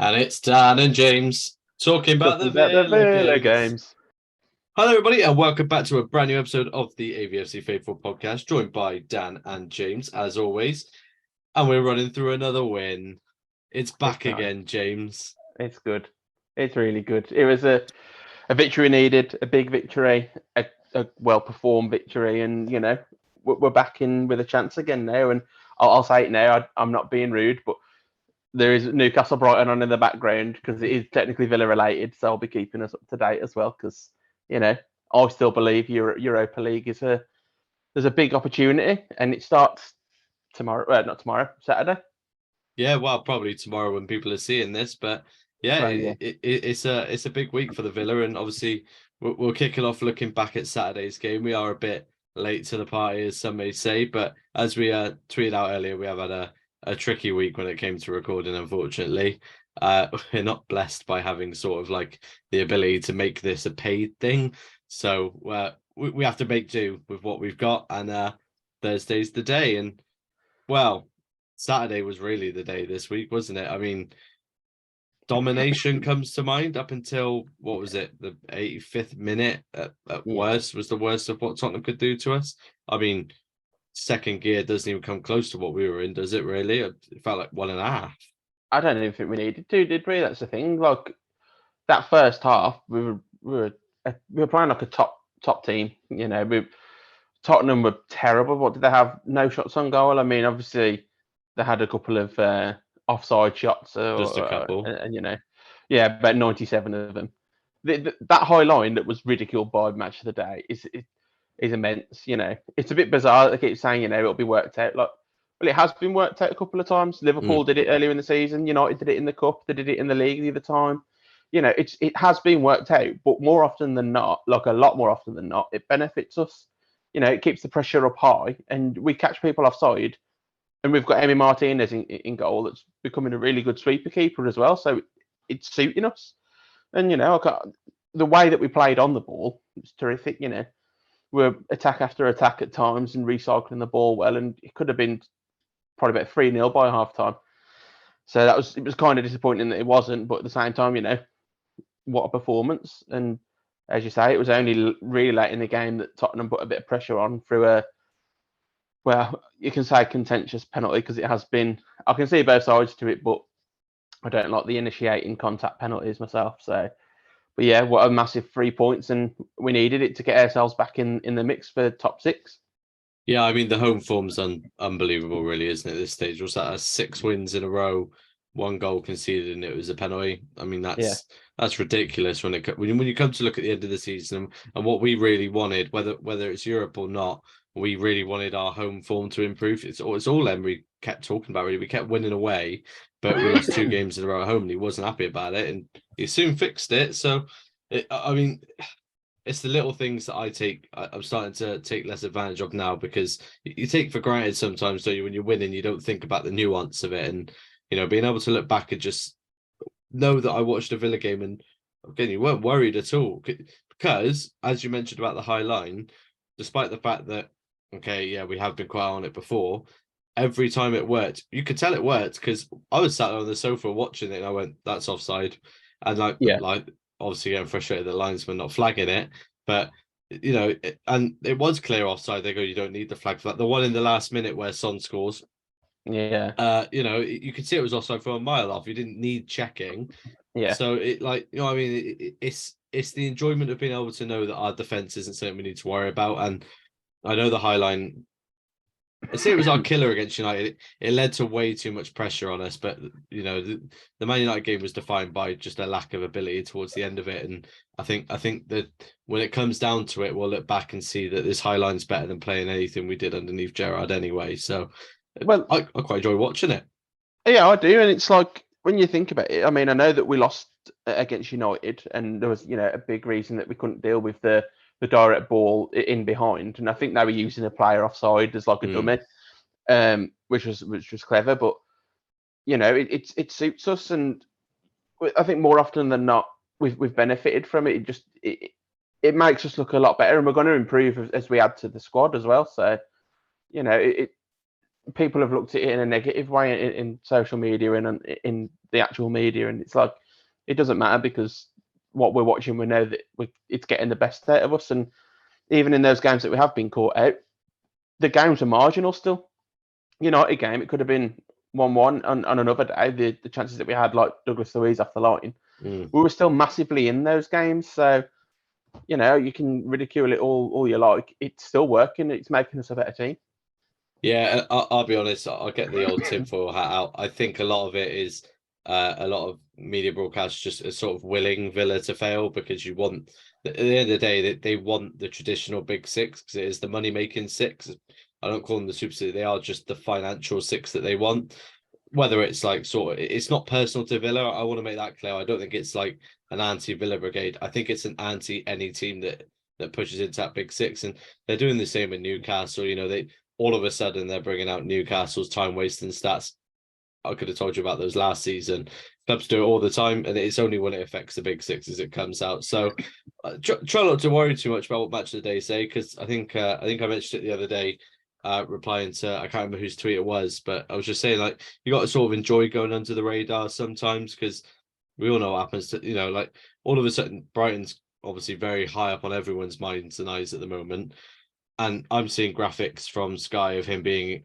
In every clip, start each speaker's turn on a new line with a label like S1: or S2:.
S1: And it's Dan and James talking about the Villa
S2: Villa
S1: games.
S2: games.
S1: Hello, everybody, and welcome back to a brand new episode of the AVFC Faithful podcast, joined by Dan and James, as always. And we're running through another win. It's back again, James.
S2: It's good. It's really good. It was a victory needed, a big victory, a well-performed victory, and, you know, we're back in with a chance again now. And I'll say it now, I'm not being rude, but there is Newcastle Brighton on in the background because it is technically Villa related, so I'll be keeping us up to date as well because, you know, I still believe Europa League is there's a big opportunity, and it starts tomorrow. Not tomorrow, Saturday.
S1: Yeah, well, probably tomorrow when people are seeing this, but yeah,
S2: Well, yeah.
S1: It's a big week for the Villa, and obviously we'll kick it off looking back at Saturday's game. We are a bit late to the party, as some may say, but as we tweeted out earlier, we have had a tricky week when it came to recording, unfortunately. We're not blessed by having sort of like the ability to make this a paid thing, so we have to make do with what we've got, and Thursday's the day, and well, Saturday was really the day this week, wasn't it? I mean, domination comes to mind up until, what was it, the 85th minute at worst was the worst of what Tottenham could do to us. I mean, second gear doesn't even come close to what we were in, does it really? It felt like 1.5.
S2: I don't even think we needed to, did we? That's the thing. Like that first half, we were playing like a top team. You know, Tottenham were terrible. What did they have? No shots on goal. I mean, obviously they had a couple of offside shots,
S1: Just a couple,
S2: and you know, yeah, about 97 of them. That high line that was ridiculed by Match of the Day is immense. You know, it's a bit bizarre. I keep saying, you know, it'll be worked out. Like, well, it has been worked out a couple of times. Liverpool did it earlier in the season. United did it in the cup. They did it in the league the other time. You know, it has been worked out, but more often than not, like a lot more often than not, it benefits us. You know, it keeps the pressure up high, and we catch people offside. And we've got Emi Martinez in goal that's becoming a really good sweeper keeper as well. So it's suiting us. And, you know, the way that we played on the ball was terrific. You know, we're attack after attack at times and recycling the ball well. And it could have been probably about 3-0 by half time. So it was kind of disappointing that it wasn't. But at the same time, you know, what a performance. And as you say, it was only really late in the game that Tottenham put a bit of pressure on through well, you can say contentious penalty because it has been. I can see both sides to it, but I don't like the initiating contact penalties myself. So, but yeah, what a massive 3 points, and we needed it to get ourselves back in the mix for top 6.
S1: Yeah, I mean the home form's unbelievable, really, isn't it? At this stage, was that 6 wins in a row, 1 goal conceded, and it was a penalty. I mean that's ridiculous when you come to look at the end of the season and what we really wanted, whether it's Europe or not. We really wanted our home form to improve. It's all Emery kept talking about. Really, we kept winning away, but we lost 2 games in a row at home, and he wasn't happy about it. And he soon fixed it. So, I mean, it's the little things that I'm starting to take less advantage of now because you take for granted sometimes. So when you're winning, you don't think about the nuance of it, and you know, being able to look back and just know that I watched a Villa game, and again, you weren't worried at all because, as you mentioned about the high line, despite the fact that. Okay, yeah, we have been quite on it before. Every time it worked, you could tell it worked because I was sat on the sofa watching it and I went, that's offside. And like obviously getting frustrated the linesman not flagging it. But you know, and it was clear offside. They go, you don't need the flag for that. The one in the last minute where Son scores.
S2: Yeah.
S1: You know, you could see it was offside from a mile off. You didn't need checking.
S2: Yeah.
S1: So it like, you know, I mean, it's the enjoyment of being able to know that our defense isn't something we need to worry about. And I know the high line. I say it was our killer against United. It led to way too much pressure on us, but you know the Man United game was defined by just a lack of ability towards the end of it. And I think that when it comes down to it, we'll look back and see that this high line's better than playing anything we did underneath Gerrard anyway. So, well, I quite enjoy watching it.
S2: Yeah, I do, and it's like when you think about it. I mean, I know that we lost against United, and there was, you know, a big reason that we couldn't deal with the direct ball in behind, and I think they were using a player offside as like a dummy, which was clever. But you know, it suits us, and I think more often than not, we've benefited from it. It makes us look a lot better, and we're going to improve as we add to the squad as well. So, you know, people have looked at it in a negative way in social media and in the actual media, and it's like it doesn't matter because what we're watching, we know that it's getting the best out of us, and even in those games that we have been caught out, the games are marginal still. United game, it could have been 1-1 on another day. The chances that we had, like Douglas Luiz off the line, we were still massively in those games. So, you can ridicule it all you like. It's still working. It's making us a better team.
S1: Yeah, I'll be honest. I'll get the old tinfoil hat out. I think a lot of it is a lot of media broadcasts just sort of willing Villa to fail because you want, at the end of the day, they want the traditional big six because it is the money making six. I don't call them the super six. They are just the financial six that they want. Whether it's like it's not personal to Villa. I want to make that clear. I don't think it's like an anti-Villa brigade. I think it's an anti any team that pushes into that big six, and they're doing the same in Newcastle. They all of a sudden they're bringing out Newcastle's time wasting stats. I could have told you about those last season. Clubs do it all the time, and it's only when it affects the big six as it comes out. So try not to worry too much about what match of the day say, because I think I mentioned it the other day, replying to, I can't remember whose tweet it was, but I was just saying, like, you got to sort of enjoy going under the radar sometimes, because we all know what happens to, like, all of a sudden Brighton's obviously very high up on everyone's minds and eyes at the moment. And I'm seeing graphics from Sky of him being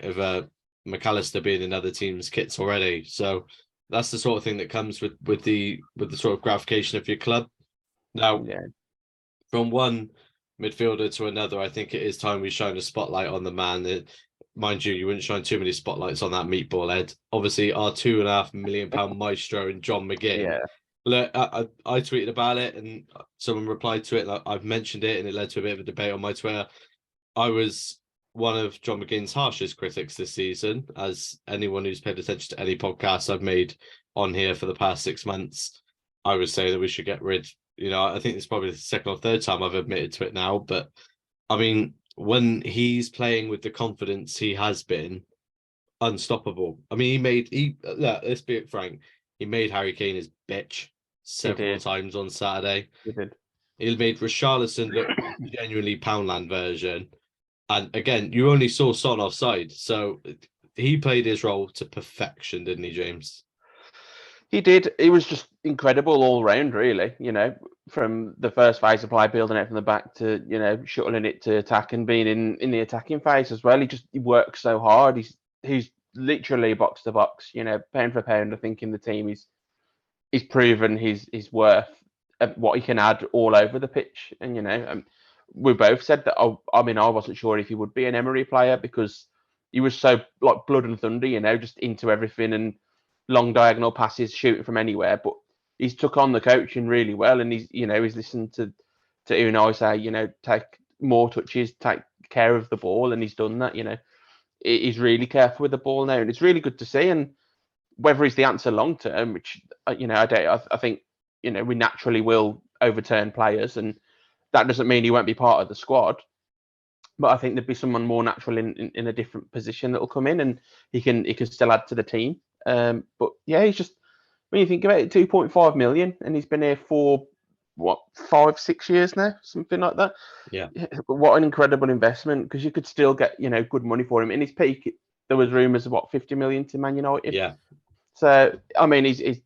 S1: McAllister being in other teams' kits already. So that's the sort of thing that comes with the sort of gratification of your club. Now, from one midfielder to another, I think it is time we shine a spotlight on the man. Mind you wouldn't shine too many spotlights on that meatball head. Obviously, our £2.5 million maestro and John McGinn.
S2: Yeah.
S1: Look, I tweeted about it and someone replied to it. Like, I've mentioned it and it led to a bit of a debate on my Twitter. I was one of John McGinn's harshest critics this season, as anyone who's paid attention to any podcasts I've made on here for the past 6 months, I would say that we should get rid. I think it's probably the second or third time I've admitted to it now, but I mean, when he's playing with the confidence he has been, unstoppable. I mean, let's be frank, he made Harry Kane his bitch several times on Saturday.
S2: He did.
S1: He made Richarlison look genuinely Poundland version. And again, you only saw Son offside, so he played his role to perfection, didn't he, James?
S2: He did. He was just incredible all round, really. From the first phase of play, building it from the back to shuttling it to attack and being in the attacking phase as well. He works so hard. He's literally box to box. Pound for pound. I think in the team he's proven his worth, what he can add all over the pitch. And we both said that. I wasn't sure if he would be an Emery player because he was so like blood and thunder, just into everything and long diagonal passes, shooting from anywhere. But he's took on the coaching really well, and he's listened to Unai say, take more touches, take care of the ball, and he's done that. He's really careful with the ball now, and it's really good to see. And whether he's the answer long term, which I doubt. I think we naturally will overturn players, and that doesn't mean he won't be part of the squad. But I think there'd be someone more natural in a different position that will come in, and he can still add to the team. But yeah, he's just, when you think about it, 2.5 million, and he's been here for 5-6 years now, something like that.
S1: Yeah.
S2: What an incredible investment, because you could still get good money for him. In his peak, there was rumours of 50 million to Man United.
S1: Yeah.
S2: So I mean, he's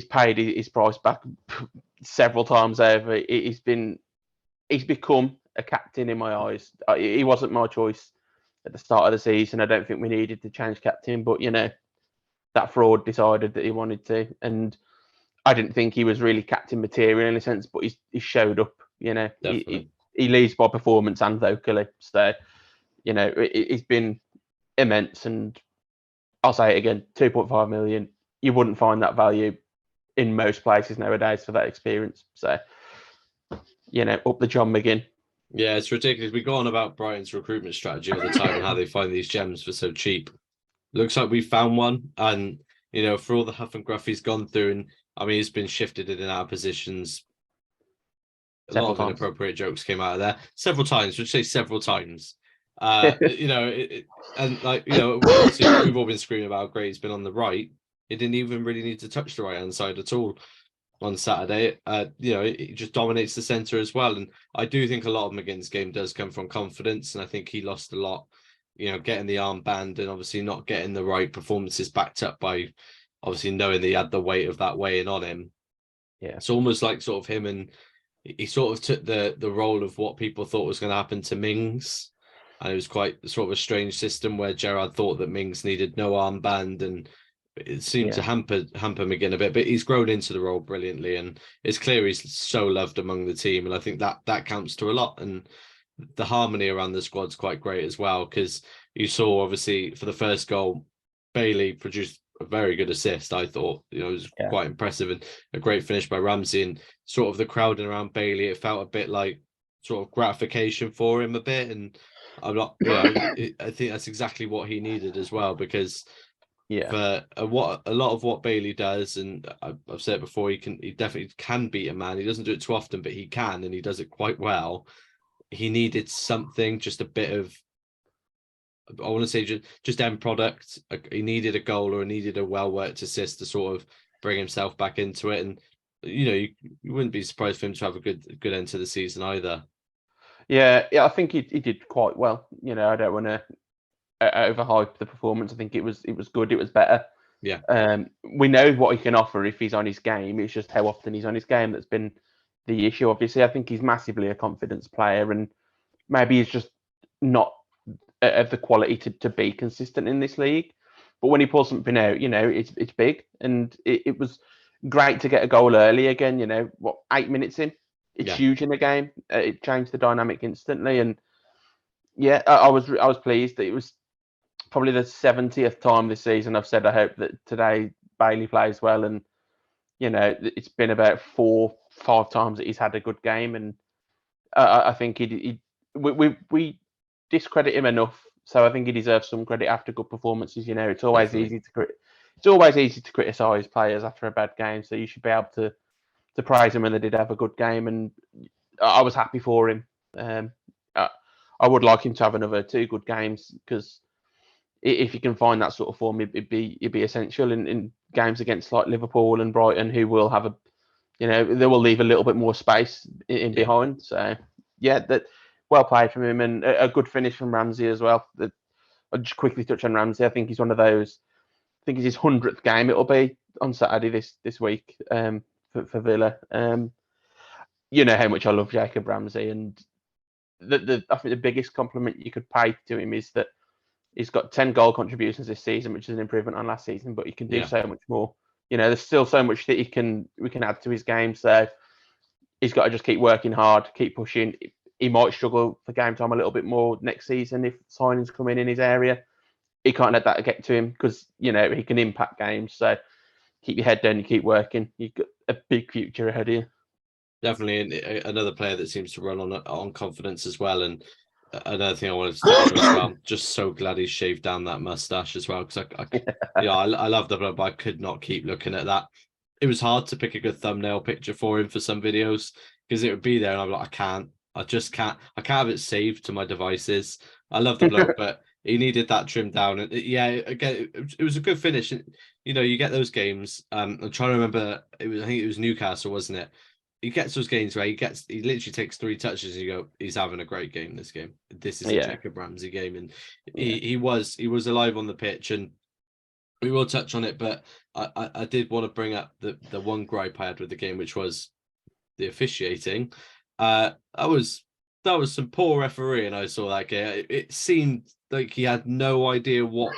S2: paid his price back several times over. He's become a captain in my eyes. He wasn't my choice at the start of the season. I don't think we needed to change captain, but that fraud decided that he wanted to, and I didn't think he was really captain material in a sense, but he showed up. He leads by performance and vocally. So it's been immense, and I'll say it again, 2.5 million. You wouldn't find that value in most places nowadays for that experience. So, up the John McGinn.
S1: Yeah, it's ridiculous. We go on about Brighton's recruitment strategy all the time and how they find these gems for so cheap. Looks like we found one, and for all the huff and gruff he's gone through, and I mean, he's been shifted in and out of positions. A lot of inappropriate jokes came out of there several times. Would say several times. And like obviously we've all been screaming about how great he's been on the right. He didn't even really need to touch the right hand side at all on Saturday. He just dominates the centre as well. And I do think a lot of McGinn's game does come from confidence, and I think he lost a lot getting the armband and obviously not getting the right performances backed up by obviously knowing that he had the weight of that weighing on him.
S2: Yeah.
S1: It's almost like sort of him, and he sort of took the role of what people thought was going to happen to Mings. And it was quite sort of a strange system where Gerrard thought that Mings needed no armband, and it seemed to hamper McGinn a bit. But he's grown into the role brilliantly, and it's clear he's so loved among the team. And I think that counts to a lot. And the harmony around the squad's quite great as well, because you saw obviously for the first goal, Bailey produced a very good assist. I thought, it was quite impressive, and a great finish by Ramsey, and sort of the crowding around Bailey. It felt a bit like sort of gratification for him a bit, and I'm not. I think that's exactly what he needed as well, because for a lot of what Bailey does, and I've said it before, he definitely can beat a man. He doesn't do it too often, but he can, and he does it quite well. He needed something, just a bit of, I want to say just end product. He needed a goal, or he needed a well-worked assist to sort of bring himself back into it. And you wouldn't be surprised for him to have a good end to the season either.
S2: Yeah, I think he did quite well. I don't want to overhype the performance. I think it was good. It was better.
S1: Yeah.
S2: We know what he can offer if he's on his game. It's just how often he's on his game that's been the issue. Obviously, I think he's massively a confidence player, and maybe he's just not of the quality to be consistent in this league. But when he pulls something out, it's big, and it was great to get a goal early again. 8 minutes in, it's huge in the game. It changed the dynamic instantly, and I was pleased that it was probably the 70th time this season I've said I hope that today Bailey plays well, and it's been about 4-5 times that he's had a good game, and I think we discredit him enough, so I think he deserves some credit after good performances. It's always easy to criticize players after a bad game, so you should be able to praise him when they did have a good game, and I was happy for him. I would like him to have another 2 good games, because if you can find that sort of form, it'd be essential in games against like Liverpool and Brighton, who will have they will leave a little bit more space in behind. So that well played from him, and a good finish from Ramsey as well. I'll just quickly touch on Ramsey. I think he's one of those. I think it's his 100th game. It'll be on Saturday this week for Villa. You know how much I love Jacob Ramsey, and I think the biggest compliment you could pay to him is that he's got 10 goal contributions this season, which is an improvement on last season, but he can do so much more. There's still so much that we can add to his game. So he's got to just keep working hard, keep pushing. He might struggle for game time a little bit more next season if signings come in his area. He can't let that get to him, because he can impact games. So keep your head down, you keep working. You've got a big future ahead of you.
S1: Definitely another player that seems to run on confidence as well. And another thing I wanted to touch on as well, I'm just so glad he shaved down that mustache as well, because I love the blood, but I could not keep looking at that. It was hard to pick a good thumbnail picture for him for some videos, because it would be there and I'm like, I just can't have it saved to my devices. I love the bloke, but he needed that trimmed down. And again, it was a good finish. And you get those games. I'm trying to remember. I think it was Newcastle, wasn't it? He gets those games where he literally takes 3 touches and you go, he's having a great game this game. This is a Jacob Ramsey game, and he was alive on the pitch. And we will touch on it, but I did want to bring up the one gripe I had with the game, which was the officiating. That was some poor refereeing. I saw that game. It seemed like he had no idea what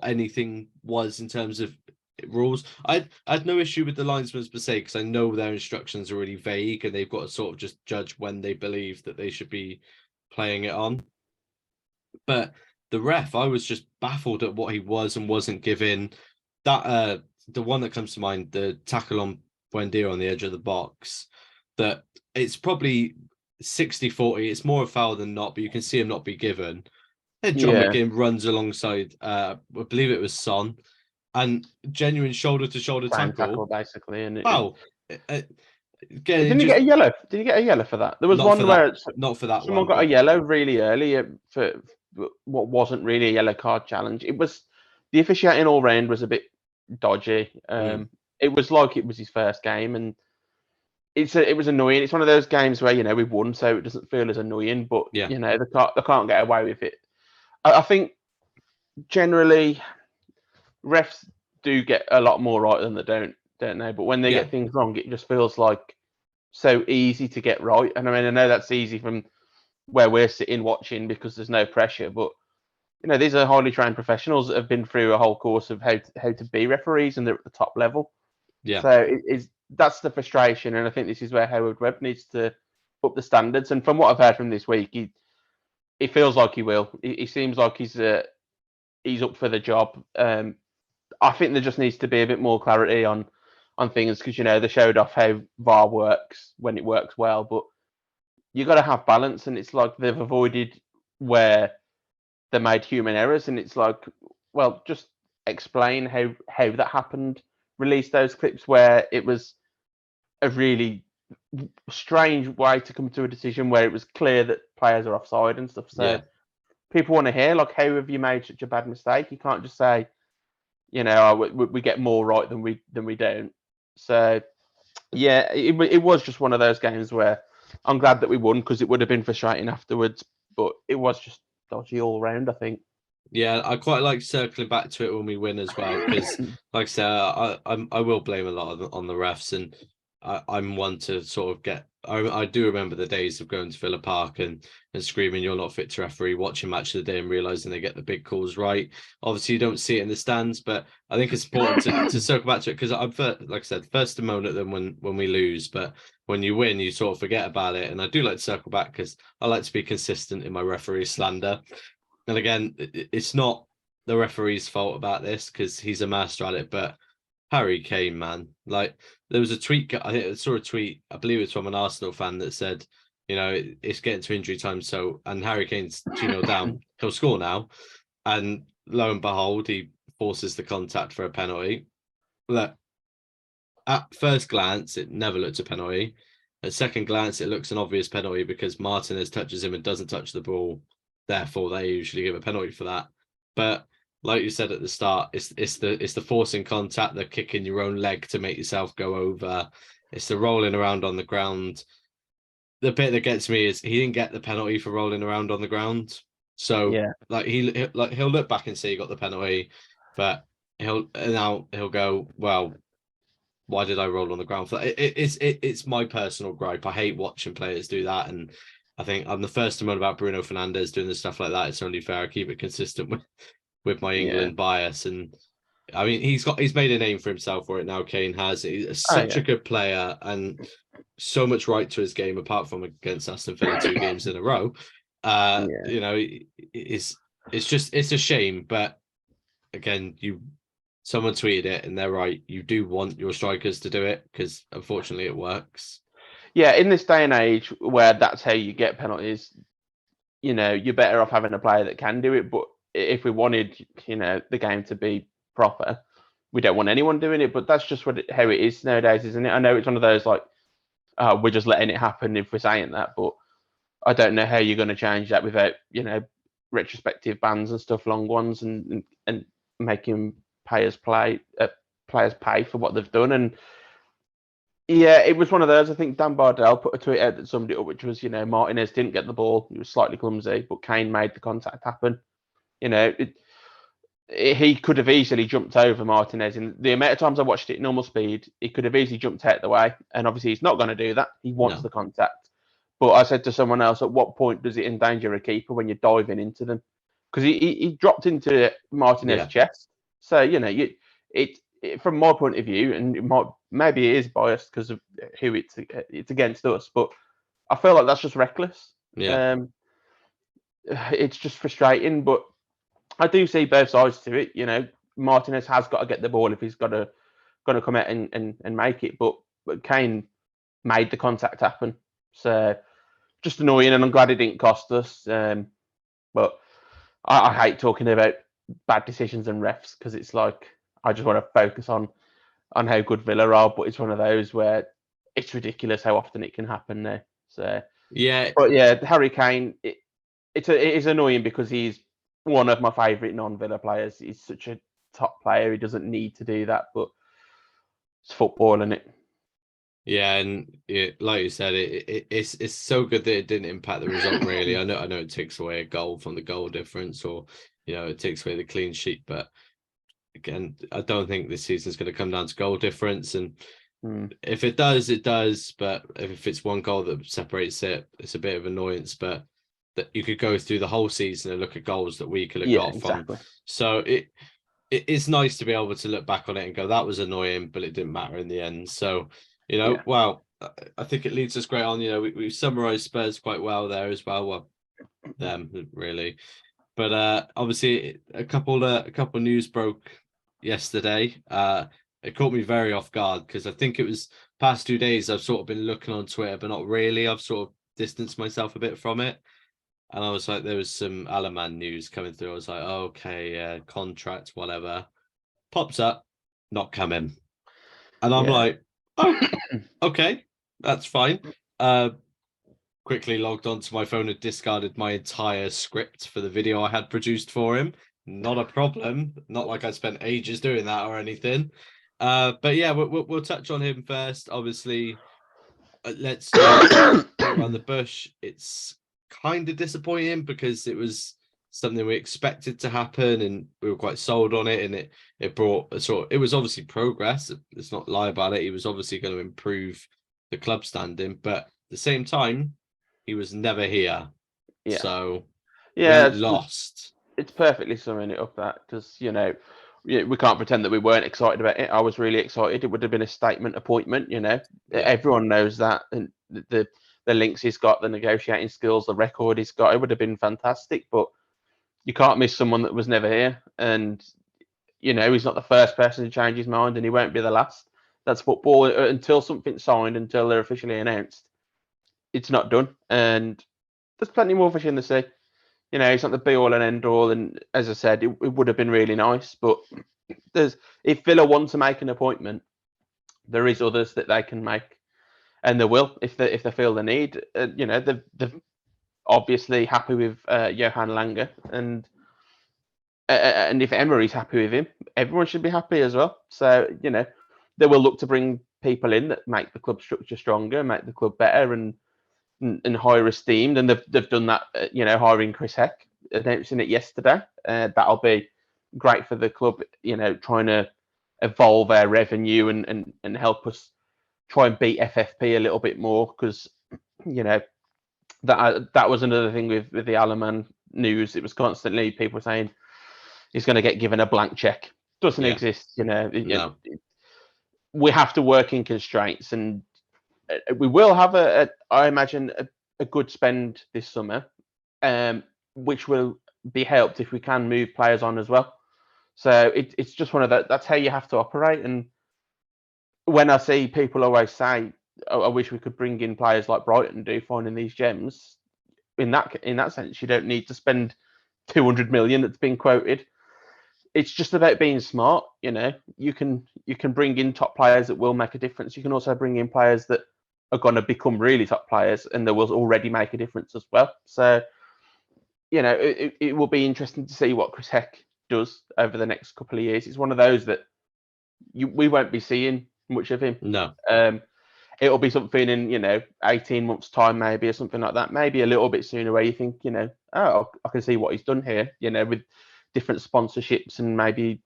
S1: anything was in terms of rules. I had no issue with the linesmen per se, because I know their instructions are really vague, and they've got to sort of just judge when they believe that they should be playing it on. But the ref, I was just baffled at what he was and wasn't giving. That the one that comes to mind, the tackle on Buendia on the edge of the box, that it's probably 60-40. It's more a foul than not, but you can see him not be given. Then John McGinn runs alongside, I believe it was Son, and genuine shoulder-to-shoulder tackle,
S2: basically. And
S1: wow.
S2: Didn't he get a yellow? Did he get a yellow for that? There was one where
S1: not for that
S2: someone got a yellow really early for what wasn't really a yellow card challenge. It was the officiating all round was a bit dodgy. It was like it was his first game, and it was annoying. It's one of those games where we've won, so it doesn't feel as annoying. But
S1: Yeah.
S2: they can't get away with it. I think generally refs do get a lot more right than they don't they? But when they get things wrong, it just feels like so easy to get right. And I mean, I know that's easy from where we're sitting watching because there's no pressure, but these are highly trained professionals that have been through a whole course of how to be referees, and they're at the top level.
S1: Yeah.
S2: So that's the frustration, and I think this is where Howard Webb needs to up the standards. And from what I've heard from this week, he feels like he will. He seems like he's up for the job. I think there just needs to be a bit more clarity on things because they showed off how VAR works when it works well, but you got to have balance, and it's like they've avoided where they made human errors, and it's like, well, just explain how that happened. Release those clips where it was a really strange way to come to a decision where it was clear that players are offside and stuff. So people want to hear, like, how have you made such a bad mistake? You can't just say, we get more right than we don't. So yeah, it was just one of those games where I'm glad that we won because it would have been frustrating afterwards, but it was just dodgy all round, I think.
S1: Yeah, I quite like circling back to it when we win as well, because, like I said, I will blame a lot on the refs, and I'm one to sort of get. I do remember the days of going to Villa Park and screaming, "You're not fit to referee," watching Match of the Day and realizing they get the big calls right. Obviously, you don't see it in the stands, but I think it's important to circle back to it because like I said, first to moan at them when we lose, but when you win, you sort of forget about it. And I do like to circle back because I like to be consistent in my referee slander. And again, it's not the referee's fault about this because he's a master at it, but Harry Kane, man, like there was a tweet. I think I saw a tweet. I believe it's from an Arsenal fan that said, it's getting to injury time. So, and Harry Kane's 2-0 down. He'll score now. And lo and behold, he forces the contact for a penalty. Look, at first glance, it never looked a penalty. At second glance, it looks an obvious penalty because Martinez touches him and doesn't touch the ball. Therefore, they usually give a penalty for that. But like you said at the start, it's the forcing contact, the kicking your own leg to make yourself go over. It's the rolling around on the ground. The bit that gets me is he didn't get the penalty for rolling around on the ground. So he'll look back and say he got the penalty, but he'll go, well, why did I roll on the ground for that? It's my personal gripe. I hate watching players do that, and I think I'm the first to moan about Bruno Fernandes doing the stuff like that. It's only fair I keep it consistent with my England bias. And I mean, he's made a name for himself for it now. Kane has. He's such a good player and so much right to his game, apart from against Aston Villa 2 games in a row. It's a shame, but again, someone tweeted it and they're right. You do want your strikers to do it because unfortunately it works.
S2: Yeah, in this day and age where that's how you get penalties, you're better off having a player that can do it. But if we wanted, the game to be proper, we don't want anyone doing it. But that's just how it is nowadays, isn't it? I know it's one of those like, we're just letting it happen if we're saying that, but I don't know how you're going to change that without, retrospective bans and stuff, long ones, and making players pay for what they've done. And yeah, it was one of those. I think Dan Bardell put a tweet out that summed it up, which was, Martinez didn't get the ball. He was slightly clumsy, but Kane made the contact happen. He could have easily jumped over Martinez. In the amount of times I watched it at normal speed, he could have easily jumped out the way. And obviously, he's not going to do that. He wants the contact. But I said to someone else, at what point does it endanger a keeper when you're diving into them? Because he dropped into Martinez's chest. So, from my point of view, and maybe it is biased because of who it's against us, but I feel like that's just reckless.
S1: Yeah.
S2: It's just frustrating, but I do see both sides to it. Martinez has got to get the ball if he's going to come out and make it, but Kane made the contact happen. So just annoying, and I'm glad it didn't cost us. But I hate talking about bad decisions and refs because it's like I just want to focus on how good Villa are, but it's one of those where it's ridiculous how often it can happen now. So but yeah, Harry Kane, it is annoying because he's one of my favourite non-Villa players. He's such a top player. He doesn't need to do that, but it's football, isn't it?
S1: Yeah, and like you said, it's so good that it didn't impact the result really. I know it takes away a goal from the goal difference, or it takes away the clean sheet, but again, I don't think this season's going to come down to goal difference. And if it does, it does. But if it's one goal that separates it, it's a bit of annoyance. But that you could go through the whole season and look at goals that we could have got
S2: exactly.
S1: from. So it's nice to be able to look back on it and go, that was annoying, but it didn't matter in the end. So, wow, I think it leads us great on. We summarized Spurs quite well there as well. Well, them really. But obviously a couple news broke yesterday. It caught me very off guard because I think it was past 2 days I've sort of been looking on Twitter, but not really. I've sort of distanced myself a bit from it. And I was like, there was some Alemany news coming through. I was like, oh, okay, contract, whatever. Pops up, not coming. And I'm like, oh, okay, that's fine. Quickly logged onto my phone and discarded my entire script for the video I had produced for him. Not a problem. Not like I spent ages doing that or anything. But yeah, we'll touch on him first. Obviously, let's beat around the bush. It's kind of disappointing because it was something we expected to happen and we were quite sold on it, and it brought it was obviously progress. Let's not lie about it. He was obviously going to improve the club standing, but at the same time, he was never here.
S2: Yeah.
S1: So
S2: yeah,
S1: lost.
S2: It's perfectly summing it up, that, because we can't pretend that we weren't excited about it. I was really excited. It would have been a statement appointment. Everyone knows that, and the links he's got, the negotiating skills, the record he's got, it would have been fantastic. But you can't miss someone that was never here, and he's not the first person to change his mind, and he won't be the last. That's football. Until something's signed, until they're officially announced, it's not done. And there's plenty more fish in the sea. It's not the be all and end all. And as I said, it would have been really nice. But if Villa want to make an appointment, there is others that they can make, and they will if they feel the need. They're obviously happy with Johan Langer, and if Emery's happy with him, everyone should be happy as well. So they will look to bring people in that make the club structure stronger, make the club better, and higher esteemed, and they've done that. Hiring Chris Heck, announcing it yesterday. That'll be great for the club. Trying to evolve our revenue and help us try and beat FFP a little bit more, because that was another thing with the Alemany news. It was constantly people saying he's going to get given a blank check. Doesn't exist.
S1: No.
S2: We have to work in constraints, and we will have I imagine a good spend this summer, which will be helped if we can move players on as well. So it's just one of that's how you have to operate. And when I see people always say, I wish we could bring in players like Brighton do, finding these gems. In that sense, you don't need to spend 200 million that's been quoted. It's just about being smart. You can bring in top players that will make a difference. You can also bring in players that are going to become really top players, and they will already make a difference as well. So, it will be interesting to see what Chris Heck does over the next couple of years. It's one of those that we won't be seeing much of him.
S1: No.
S2: It'll be something in 18 months' time, maybe, or something like that. Maybe a little bit sooner, where you think, I can see what he's done here. With different sponsorships and maybe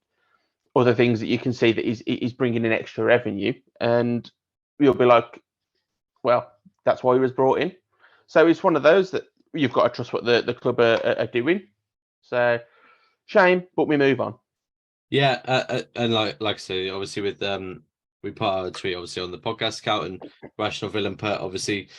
S2: other things that you can see that he's bringing in extra revenue, and you'll be like, well, that's why he was brought in. So it's one of those that you've got to trust what the club are doing. So shame, but we move on.
S1: Yeah, and like I say, obviously with we put our tweet obviously on the podcast account, and Rational Villain put obviously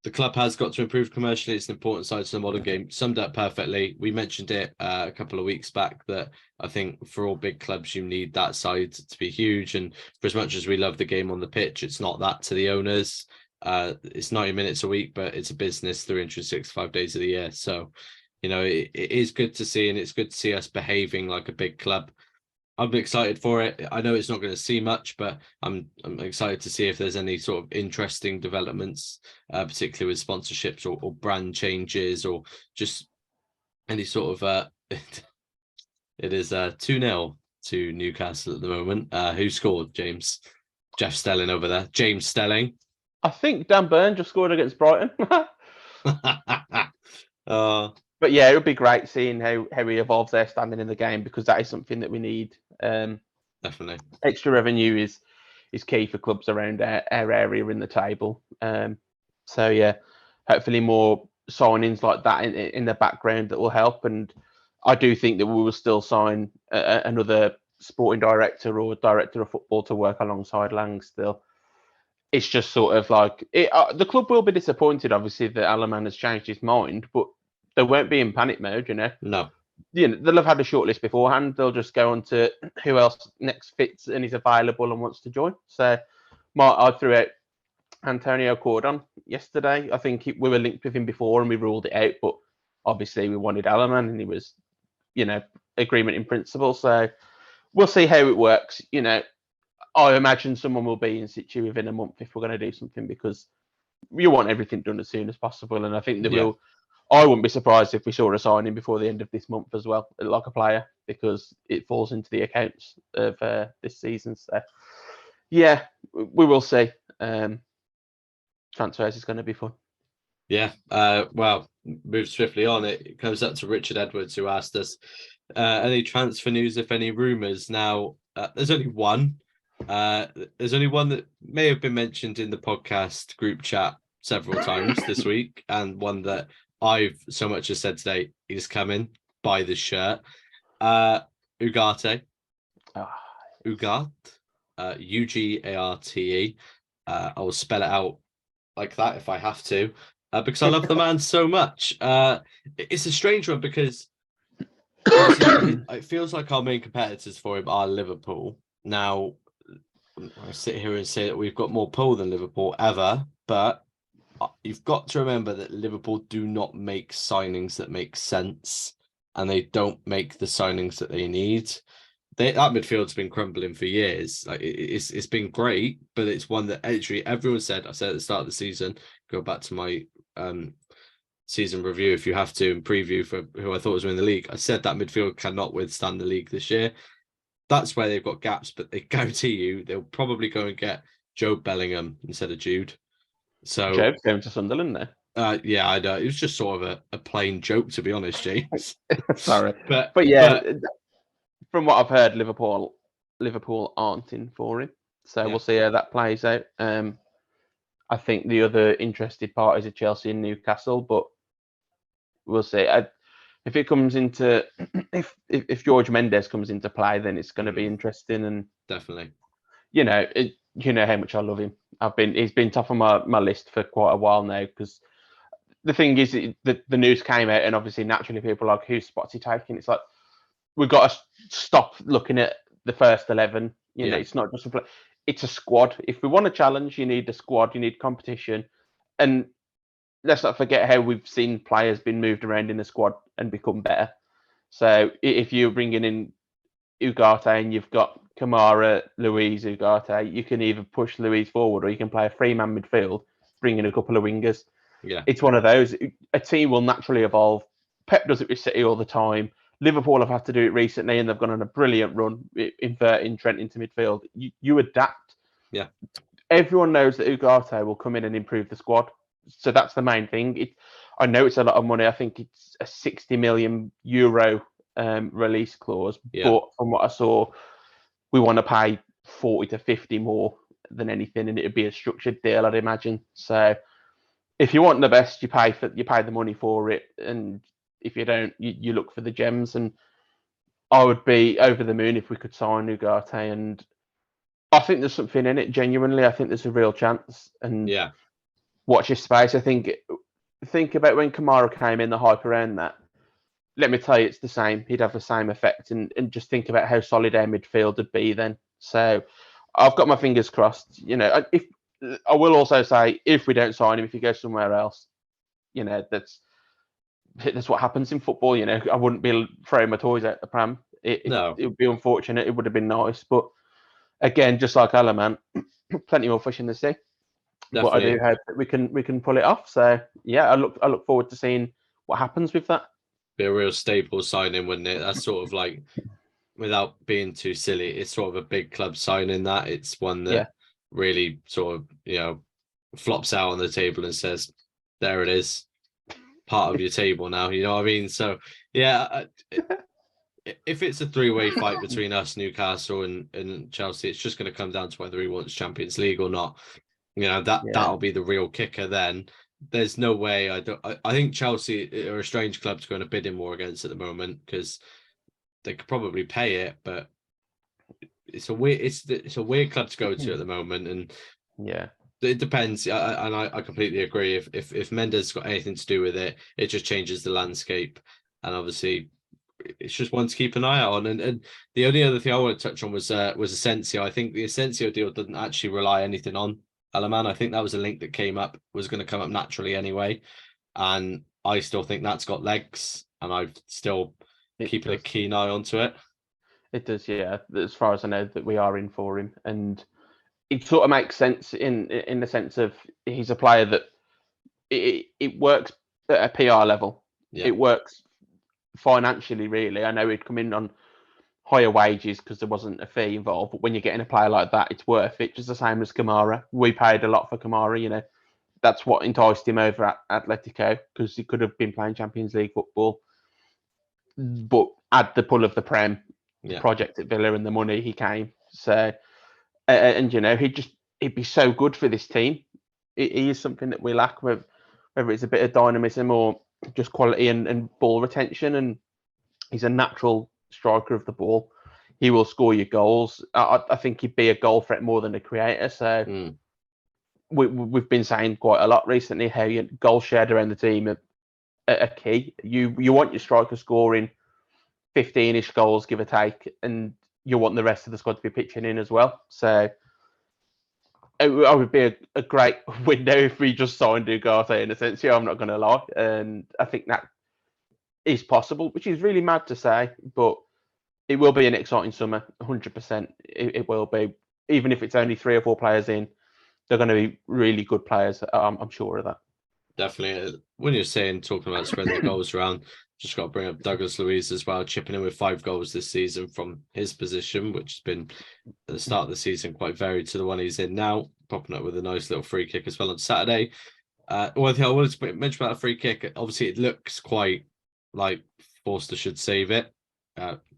S1: the club has got to improve commercially. It's an important side to the modern game. Summed up perfectly. We mentioned it a couple of weeks back that I think for all big clubs, you need that side to be huge. And for as much as we love the game on the pitch, it's not that to the owners. It's 90 minutes a week, but it's a business 365 days of the year. So, it is good to see, and it's good to see us behaving like a big club. I'm excited for it. I know it's not going to see much, but I'm excited to see if there's any sort of interesting developments, particularly with sponsorships or brand changes, or just any sort of. It is 2-0 to Newcastle at the moment. Who scored, James? Jeff Stelling over there. James Stelling.
S2: I think Dan Burn just scored against Brighton. But yeah, it would be great seeing how he evolves their standing in the game, because that is something that we need.
S1: Definitely.
S2: Extra revenue is key for clubs around our area in the table. So yeah, hopefully more signings like that in the background that will help. And I do think that we will still sign another sporting director or director of football to work alongside Lang still. It's just sort of like the club will be disappointed, obviously, that Aleman has changed his mind, but they won't be in panic mode,
S1: No.
S2: They'll have had a shortlist beforehand. They'll just go on to who else next fits and is available and wants to join. So I threw out Antonio Cordon yesterday. I think we were linked with him before and we ruled it out, but obviously we wanted Aleman and he was, agreement in principle. So we'll see how it works. I imagine someone will be in situ within a month if we're going to do something, because you want everything done as soon as possible. And I think I wouldn't be surprised if we saw a signing before the end of this month as well, like a player, because it falls into the accounts of this season. So yeah, we will see. Transfers is going to be fun.
S1: Yeah. Well, move swiftly on. It comes up to Richard Edwards, who asked us any transfer news, if any rumours. Now, there's only one. There's only one that may have been mentioned in the podcast group chat several times this week, and one that I've so much as said today, he's coming, buy this shirt. Ugarte. Ugarte. Ugarte. I will spell it out like that if I have to, because I love the man so much. It's a strange one because obviously it feels like our main competitors for him are Liverpool. Now, I sit here and say that we've got more pull than Liverpool ever, but you've got to remember that Liverpool do not make signings that make sense, and they don't make the signings that they need. That midfield's been crumbling for years. Like it's been great, but it's one that actually everyone said. I said at the start of the season. Go back to my season review if you have to, and preview for who I thought was winning the league. I said that midfield cannot withstand the league this year. That's where they've got gaps, but they guarantee you they'll probably go and get Joe Bellingham instead of Jude. So
S2: Joe's going to Sunderland there.
S1: Yeah, I know. It was just sort of a plain joke, to be honest, James.
S2: Sorry, but from what I've heard, Liverpool aren't in for him, so we'll see how that plays out. I think the other interested parties are Chelsea and Newcastle, but we'll see. If it comes into if George Mendes comes into play, then it's going to be interesting. And
S1: definitely,
S2: you know how much I love him. He's been top on my list for quite a while now, because the thing is, the news came out, and obviously naturally people are like, whose spot's he taking? It's like, we've got to stop looking at the first 11. You know, it's not just it's a squad. If we want a challenge, you need a squad, you need competition. And let's not forget how we've seen players been moved around in the squad and become better. So if you're bringing in Ugarte and you've got Kamara, Luiz, Ugarte, you can either push Luiz forward or you can play a three-man midfield, bring in a couple of wingers.
S1: Yeah,
S2: it's one of those. A team will naturally evolve. Pep does it with City all the time. Liverpool have had to do it recently, and they've gone on a brilliant run, inverting Trent into midfield. You adapt.
S1: Yeah.
S2: Everyone knows that Ugarte will come in and improve the squad. So that's the main thing. I know it's a lot of money. I think it's a 60 million euro release clause.
S1: Yeah.
S2: But from what I saw, we want to pay 40 to 50 more than anything, and it would be a structured deal, I'd imagine. So if you want the best, you pay the money for it, and if you don't, you look for the gems. And I would be over the moon if we could sign Ugarte, and I think there's something in it. Genuinely, I think there's a real chance. And watch his space. I think about when Kamara came in, the hype around that. Let me tell you, it's the same. He'd have the same effect, and just think about how solid our midfield would be then. So I've got my fingers crossed. You know, if I will also say, if we don't sign him, if he goes somewhere else, you know, that's what happens in football. You know, I wouldn't be throwing my toys out the pram. It would be unfortunate. It would have been nice, but again, just like Aleman, plenty more fish in the sea. Definitely. But I do hope that we can pull it off. So yeah, I look forward to seeing what happens with that.
S1: Be a real staple signing, wouldn't it? That's sort of like, without being too silly, it's sort of a big club signing. That it's one that really sort of, flops out on the table and says, there it is, part of your table now. You know what I mean? So, yeah, if it's a three-way fight between us, Newcastle, and Chelsea, it's just going to come down to whether he wants Champions League or not. That'll be the real kicker then. There's no way I think Chelsea are a strange club to go and bid him more against at the moment, because they could probably pay it, but it's a weird club to go to at the moment, and it depends. And I completely agree. If Mendes got anything to do with it, it just changes the landscape, and obviously it's just one to keep an eye out on. And the only other thing I want to touch on was Asensio. I think the Asensio deal doesn't actually rely anything on Alemany. I think that was a link that was going to come up naturally anyway, and I still think that's got legs, and I still keeping a keen eye onto it.
S2: It does, yeah. As far as I know, that we are in for him, and it sort of makes sense in the sense of he's a player that it works at a PR level.
S1: Yeah.
S2: It works financially, really. I know he'd come in on higher wages because there wasn't a fee involved, but when you're getting a player like that, it's worth it. Just the same as Kamara. We paid a lot for Kamara, That's what enticed him over at Atletico, because he could have been playing Champions League football, but had the pull of the Prem, the project at Villa, and the money, he came. So, and he'd be so good for this team. He is something that we lack, whether it's a bit of dynamism or just quality and ball retention. And he's a natural striker of the ball. He will score your goals. I think he'd be a goal threat more than a creator. So we've been saying quite a lot recently how your goal shared around the team are key. You want your striker scoring 15-ish goals, give or take, and you want the rest of the squad to be pitching in as well. So it would be a great window if we just signed Ugarte in a sense. I'm not going to lie. And I think that is possible, which is really mad to say, but it will be an exciting summer, 100%. It will be. Even if it's only 3 or 4 players in, they're going to be really good players. I'm sure of that.
S1: Definitely. When you're talking about spreading the goals around, just got to bring up Douglas Luiz as well, chipping in with 5 goals this season from his position, which has been at the start of the season quite varied to the one he's in now, popping up with a nice little free kick as well on Saturday. One thing I wanted to mention about a free kick, obviously it looks quite like Forster should save it,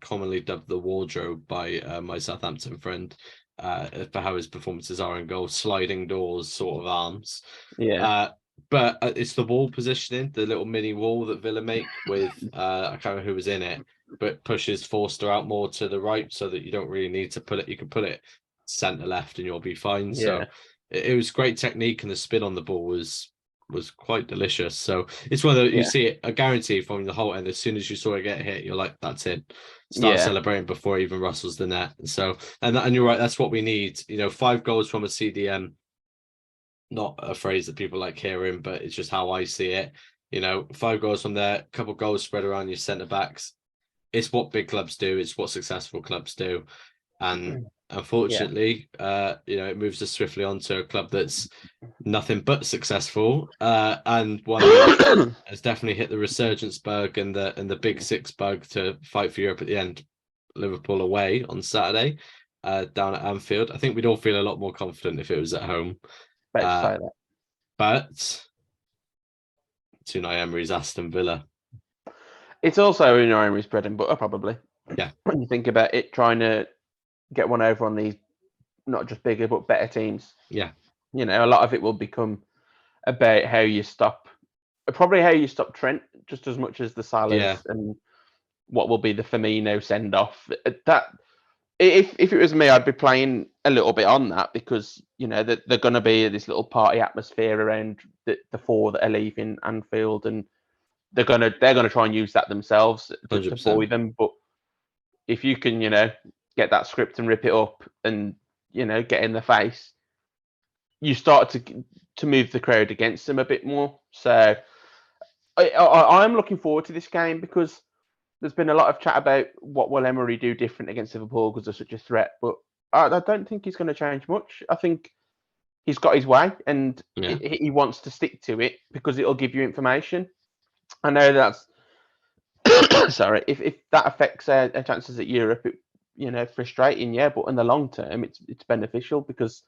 S1: commonly dubbed the wardrobe by my Southampton friend, for how his performances are in goal, sliding doors sort of arms.
S2: Yeah.
S1: But it's the wall positioning, the little mini wall that Villa make with, I can't remember who was in it, but pushes Forster out more to the right so that you don't really need to put it. You can put it centre left and you'll be fine. Yeah. So it was great technique, and the spin on the ball was quite delicious. So it's one that you see it, I guarantee, from the whole end. As soon as you saw it get hit, you're like, that's it. Start celebrating before it even rustles the net. So and you're right, that's what we need. 5 goals from a CDM. Not a phrase that people like hearing, but it's just how I see it. 5 goals from there, a couple of goals spread around your centre backs. It's what big clubs do. It's what successful clubs do. And unfortunately, it moves us swiftly onto a club that's nothing but successful, and one that has definitely hit the resurgence bug and the big 6 bug to fight for Europe at the end. Liverpool away on Saturday, down at Anfield. I think we'd all feel a lot more confident if it was at home. But Unai Emery's Aston Villa.
S2: It's also Unai Emery's bread and butter, probably.
S1: Yeah.
S2: When you think about it, trying to get one over on these not just bigger but better teams.
S1: Yeah.
S2: A lot of it will become about how you stop Trent just as much as the Salahs, and what will be the Firmino send off. That if it was me, I'd be playing a little bit on that, because they're going to be this little party atmosphere around the 4 that are leaving Anfield, and they're going to try and use that themselves to buoy them. But if you can get that script and rip it up and get in the face, you start to move the crowd against them a bit more. So I'm looking forward to this game, because there's been a lot of chat about what will Emery do different against Liverpool because they're such a threat, but I don't think he's going to change much. I think he's got his way, and he wants to stick to it because it'll give you information. I know that's sorry, if that affects our chances at Europe, frustrating, but in the long term, it's beneficial, because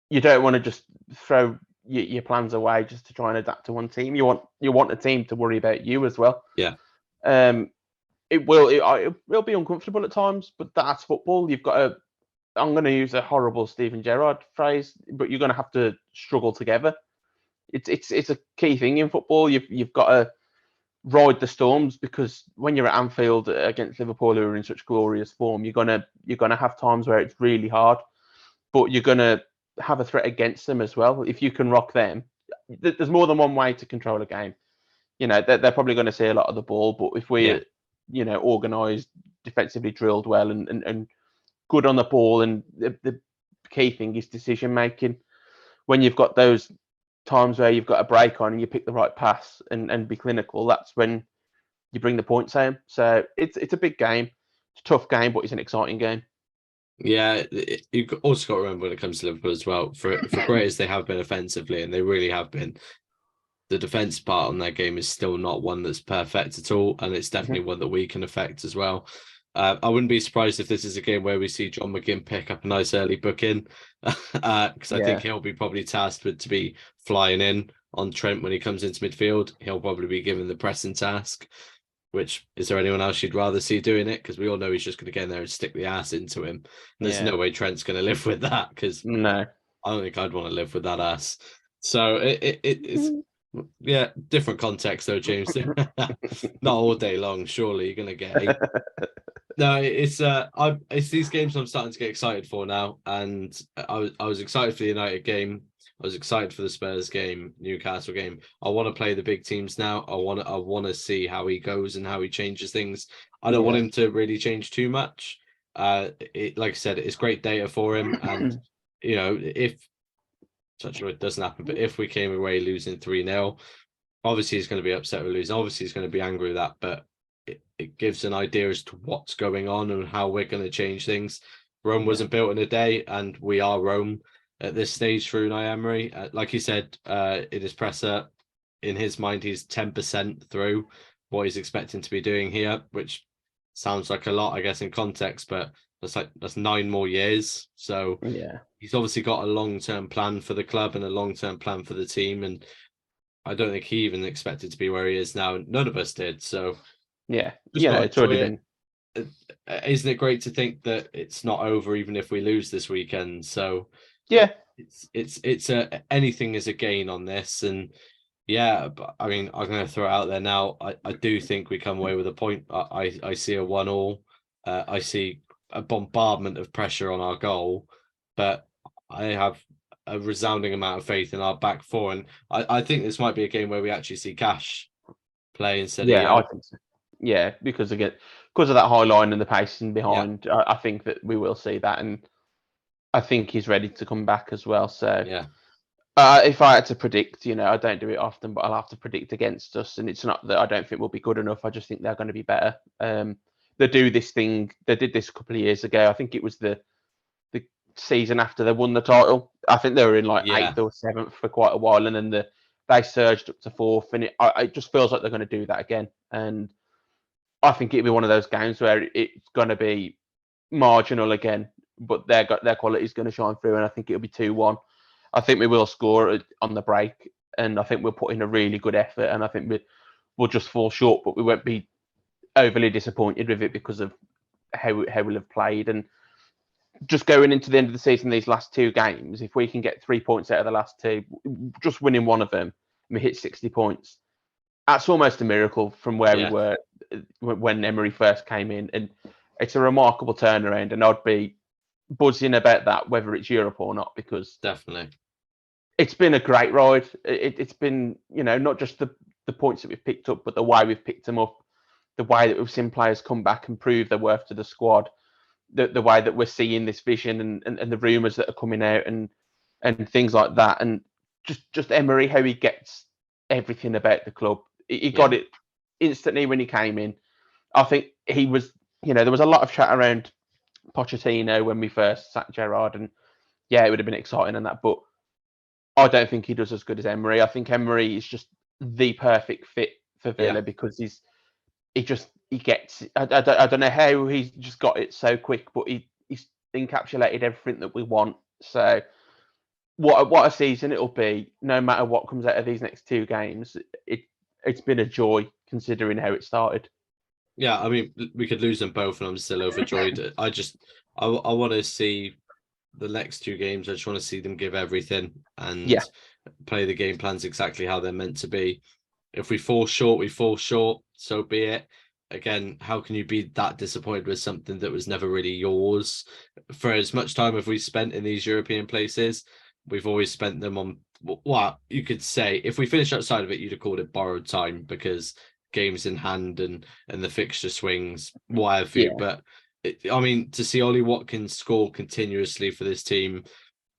S2: you don't want to just throw your plans away just to try and adapt to one team. You want a team to worry about you as well.
S1: Yeah.
S2: It will be uncomfortable at times, but that's football. You've got to. I'm going to use a horrible Steven Gerrard phrase, but you're going to have to struggle together. It's a key thing in football. You've got to ride the storms, because when you're at Anfield against Liverpool, who are in such glorious form, you're gonna have times where it's really hard, but you're gonna have a threat against them as well. If you can rock them, there's more than one way to control a game. They're probably going to see a lot of the ball, but if we're organised, defensively drilled well, and good on the ball, and the key thing is decision making. When you've got those times where you've got a break on and you pick the right pass and be clinical, that's when you bring the points home. So it's a big game. It's a tough game, but it's an exciting game.
S1: Yeah, you've also got to remember when it comes to Liverpool as well, for great as they have been offensively, and they really have been, the defense part on their game is still not one that's perfect at all, and it's definitely one that we can affect as well. I wouldn't be surprised if this is a game where we see John McGinn pick up a nice early booking, because I think he'll be probably tasked with to be flying in on Trent when he comes into midfield. He'll probably be given the pressing task. Which, is there anyone else you'd rather see doing it? Because we all know he's just going to get in there and stick the ass into him. And there's no way Trent's going to live with that, because
S2: no,
S1: I don't think I'd want to live with that ass. So it's different context though, James. Not all day long. Surely you're going to get No, it's these games I'm starting to get excited for now, and I was excited for the United game. I was excited for the Spurs game, Newcastle game. I want to play the big teams now. I want to see how he goes and how he changes things. I don't want him to really change too much. Like I said, it's great data for him, and if such a doesn't happen, but if we came away losing 3-0, obviously he's going to be upset with losing. Obviously he's going to be angry with that, but it gives an idea as to what's going on and how we're going to change things. Rome wasn't built in a day, and we are Rome at this stage through Unai Emery. Like he said in his presser, in his mind, he's 10% through what he's expecting to be doing here, which sounds like a lot, I guess, in context, but that's 9 more years. So he's obviously got a long-term plan for the club and a long-term plan for the team, and I don't think he even expected to be where he is now. None of us did. So
S2: it's already been.
S1: Isn't it great to think that it's not over even if we lose this weekend? So it's anything is a gain on this, and but I mean, I'm going to throw it out there now. I do think we come away with a point. I see a 1-1. I see a bombardment of pressure on our goal, but I have a resounding amount of faith in our back four, and I think this might be a game where we actually see Cash play instead of
S2: I think so. Yeah, because of that high line and the pacing behind, I think that we will see that, and I think he's ready to come back as well. So if I had to predict, I don't do it often, but I'll have to predict against us, and it's not that I don't think we'll be good enough. I just think they're going to be better. They do this thing. They did this a couple of years ago. I think it was the season after they won the title. I think they were in like 8th or 7th for quite a while, and then they surged up to 4th, and it just feels like they're going to do that again. And I think it'll be one of those games where it's going to be marginal again, but their quality is going to shine through, and I think it'll be 2-1. I think we will score on the break, and I think we'll put in a really good effort, and I think we'll just fall short, but we won't be overly disappointed with it because of how we'll have played. And just going into the end of the season, these last 2 games, if we can get 3 points out of the last 2, just winning one of them, and we hit 60 points, that's almost a miracle from where we were when Emery first came in. And it's a remarkable turnaround, and I'd be buzzing about that, whether it's Europe or not, because
S1: definitely
S2: it's been a great ride. It's been, not just the points that we've picked up, but the way we've picked them up, the way that we've seen players come back and prove their worth to the squad, the way that we're seeing this vision and the rumours that are coming out and things like that. And just Emery, how he gets everything about the club. He got it instantly when he came in. I think he was, there was a lot of chat around Pochettino when we first sacked Gerrard, and it would have been exciting and that, but I don't think he does as good as Emery. I think Emery is just the perfect fit for Villa because he gets. I don't know how he's just got it so quick, but he's encapsulated everything that we want. So what a season it'll be. No matter what comes out of these next 2 games, it's been a joy considering how it started.
S1: Yeah, I mean, we could lose them both, and I'm still overjoyed. I want to see the next 2 games. I just want to see them give everything and
S2: Yeah.
S1: play the game plans exactly how they're meant to be. If we fall short, we fall short. So be it. Again, how can you be that disappointed with something that was never really yours? For as much time as we spent in these European places, we've always spent them on what you could say. If we finished outside of it, you'd have called it borrowed time because games in hand and the fixture swings, what have you.
S2: Yeah.
S1: But I mean, to see Ollie Watkins score continuously for this team,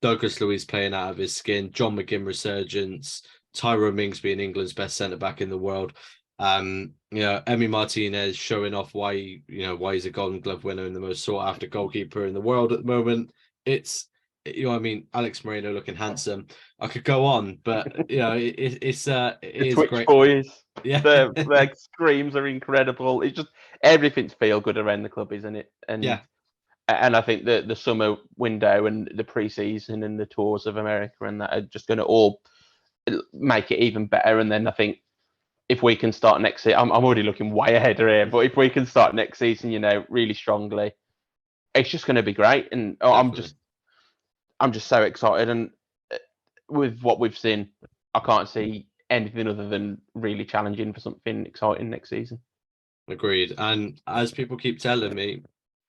S1: Douglas Luiz playing out of his skin, John McGinn resurgence, Tyrone Mings being England's best centre back in the world. Emi Martinez showing off why he's a Golden Glove winner and the most sought after goalkeeper in the world at the moment. It's Alex Moreno looking handsome. I could go on, but it is
S2: Twitch
S1: great.
S2: boys,
S1: Yeah,
S2: their screams are incredible. It's just everything's feel good around the club, isn't it? And
S1: yeah.
S2: And I think the summer window and the preseason and the tours of America and that are just going to all make it even better. And then I think if we can start next season, I'm already looking way ahead of here, but if we can start next season, really strongly, it's just going to be great. And I'm just so excited. And with what we've seen, I can't see anything other than really challenging for something exciting next season.
S1: Agreed. And as people keep telling me,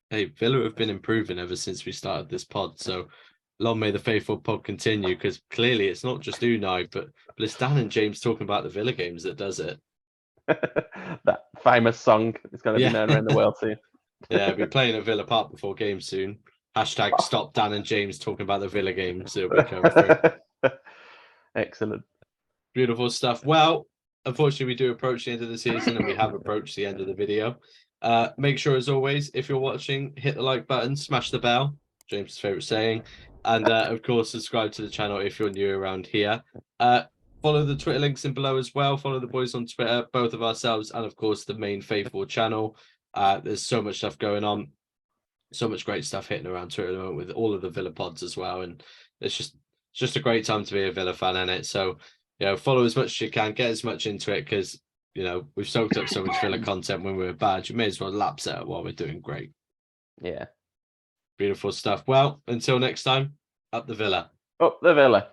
S1: hey, Villa have been improving ever since we started this pod. So long may the faithful pod continue, because clearly it's not just Unai, but it's Dan and James talking about the Villa games that does it.
S2: That famous song is going to be known around the world soon.
S1: Yeah, we'll be playing at Villa Park before games soon. Hashtag stop Dan and James talking about the Villa games. It'll be coming through.
S2: Excellent.
S1: Beautiful stuff. Well, unfortunately, we do approach the end of the season, and we have approached the end of the video. Make sure, as always, if you're watching, hit the like button, smash the bell, James' favorite saying, and of course, subscribe to the channel if you're new around here. Follow the Twitter links in below as well. Follow the boys on Twitter, both of ourselves, and of course, the main faithful channel. There's so much stuff going on, so much great stuff hitting around Twitter at the moment with all of the Villa pods as well, and it's just a great time to be a Villa fan in it. So follow as much as you can, get as much into it, because we've soaked up so much Villa content when we were bad. You may as well lapse it while we're doing great.
S2: Yeah.
S1: Beautiful stuff. Well, until next time, up the Villa.
S2: Up the Villa.